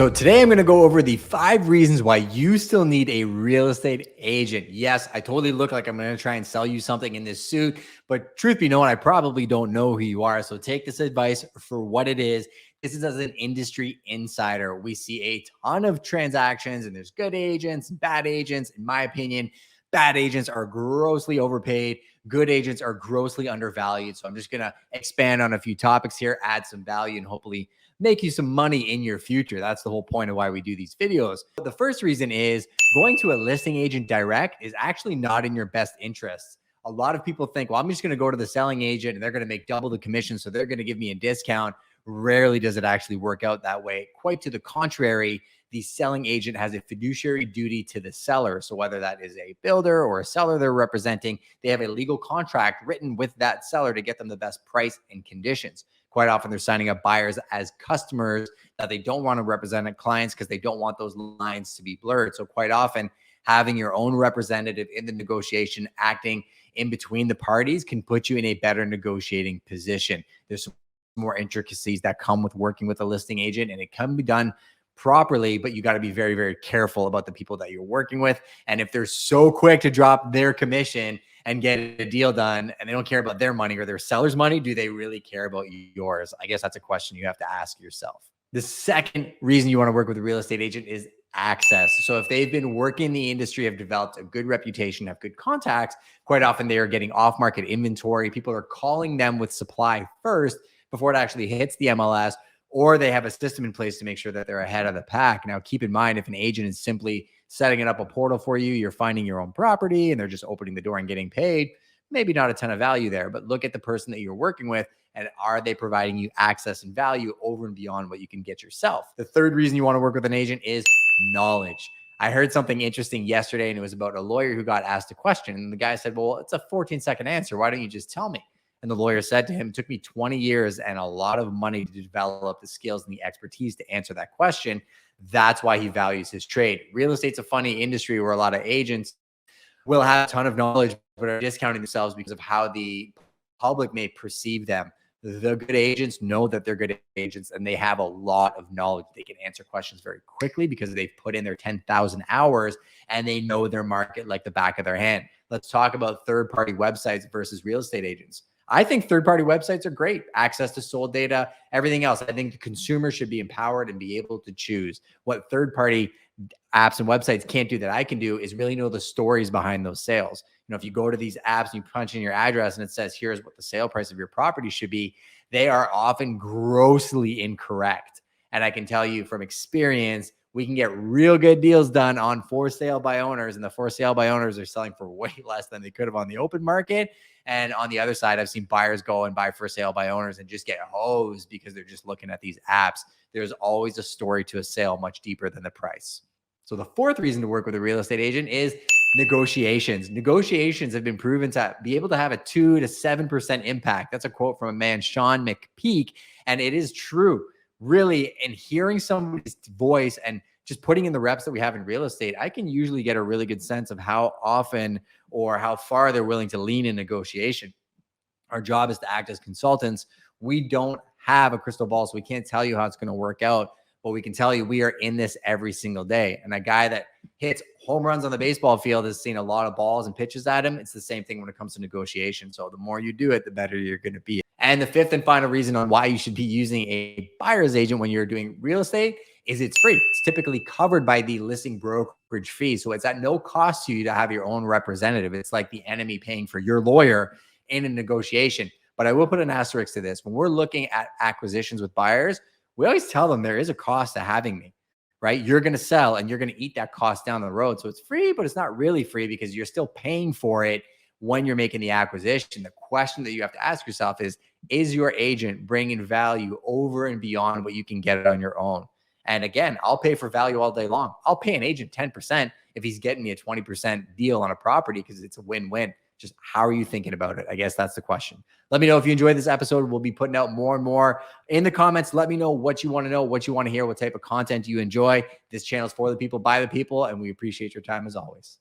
So today I'm going to go over the 5 reasons why you still need a real estate agent. Yes, I totally look like I'm going to try and sell you something in this suit, but truth be known, I probably don't know who you are. So take this advice for what it is. This is as an industry insider. We see a ton of transactions and there's good agents and bad agents. In my opinion, bad agents are grossly overpaid. Good agents are grossly undervalued. So I'm just going to expand on a few topics here, add some value, and hopefully make you some money in your future. That's the whole point of why we do these videos. But the first reason is going to a listing agent direct is actually not in your best interests. A lot of people think, well, I'm just going to go to the selling agent and they're going to make double the commission, so they're going to give me a discount. Rarely does it actually work out that way. Quite to the contrary, the selling agent has a fiduciary duty to the seller. So whether that is a builder or a seller they're representing, they have a legal contract written with that seller to get them the best price and conditions. Quite often they're signing up buyers as customers that they don't want to represent clients because they don't want those lines to be blurred. So quite often having your own representative in the negotiation acting in between the parties can put you in a better negotiating position. There's some more intricacies that come with working with a listing agent, and it can be done properly, but you got to be very, very careful about the people that you're working with. And if they're so quick to drop their commission and get a deal done and they don't care about their money or their seller's money, do they really care about yours? I guess that's a question you have to ask yourself. The second reason you want to work with a real estate agent is access. So if they've been working in the industry, have developed a good reputation, have good contacts, quite often they are getting off-market inventory. People are calling them with supply first before it actually hits the MLS, or they have a system in place to make sure that they're ahead of the pack. Now, keep in mind, if an agent is simply setting it up a portal for you, you're finding your own property and they're just opening the door and getting paid, maybe not a ton of value there, but look at the person that you're working with and are they providing you access and value over and beyond what you can get yourself? The third reason you want to work with an agent is knowledge. I heard something interesting yesterday and it was about a lawyer who got asked a question. And the guy said, well, it's a 14-second answer. Why don't you just tell me? And the lawyer said to him, it took me 20 years and a lot of money to develop the skills and the expertise to answer that question. That's why he values his trade. Real estate's a funny industry where a lot of agents will have a ton of knowledge, but are discounting themselves because of how the public may perceive them. The good agents know that they're good agents and they have a lot of knowledge. They can answer questions very quickly because they've put in their 10,000 hours and they know their market like the back of their hand. Let's talk about third-party websites versus real estate agents. I think third-party websites are great. Access to sold data, everything else. I think the consumer should be empowered and be able to choose. What third-party apps and websites can't do that I can do is really know the stories behind those sales. You know, if you go to these apps and you punch in your address and it says, here's what the sale price of your property should be, they are often grossly incorrect. And I can tell you from experience, we can get real good deals done on for sale by owners, and the for sale by owners are selling for way less than they could have on the open market. And on the other side, I've seen buyers go and buy for sale by owners and just get hosed because they're just looking at these apps. There's always a story to a sale much deeper than the price. So the fourth reason to work with a real estate agent is negotiations. Negotiations have been proven to be able to have a 2 to 7% impact. That's a quote from a man, Sean McPeak. And it is true. Really, in hearing somebody's voice and just putting in the reps that we have in real estate, I can usually get a really good sense of how often or how far they're willing to lean in negotiation. Our job is to act as consultants. We don't have a crystal ball, so we can't tell you how it's going to work out, but we can tell you we are in this every single day. And a guy that hits home runs on the baseball field has seen a lot of balls and pitches at him. It's the same thing when it comes to negotiation. So the more you do it, the better you're going to be. And the fifth and final reason on why you should be using a buyer's agent when you're doing real estate is it's free. It's typically covered by the listing brokerage fee. So it's at no cost to you to have your own representative. It's like the enemy paying for your lawyer in a negotiation. But I will put an asterisk to this. When we're looking at acquisitions with buyers, we always tell them there is a cost to having me, right? You're going to sell and you're going to eat that cost down the road. So it's free, but it's not really free because you're still paying for it when you're making the acquisition. The question that you have to ask yourself is your agent bringing value over and beyond what you can get on your own? And again, I'll pay for value all day long. I'll pay an agent 10% if he's getting me a 20% deal on a property because it's a win-win. Just how are you thinking about it? I guess that's the question. Let me know if you enjoyed this episode. We'll be putting out more and more in the comments. Let me know what you want to know, what you want to hear, what type of content you enjoy. This channel is for the people, by the people, and we appreciate your time as always.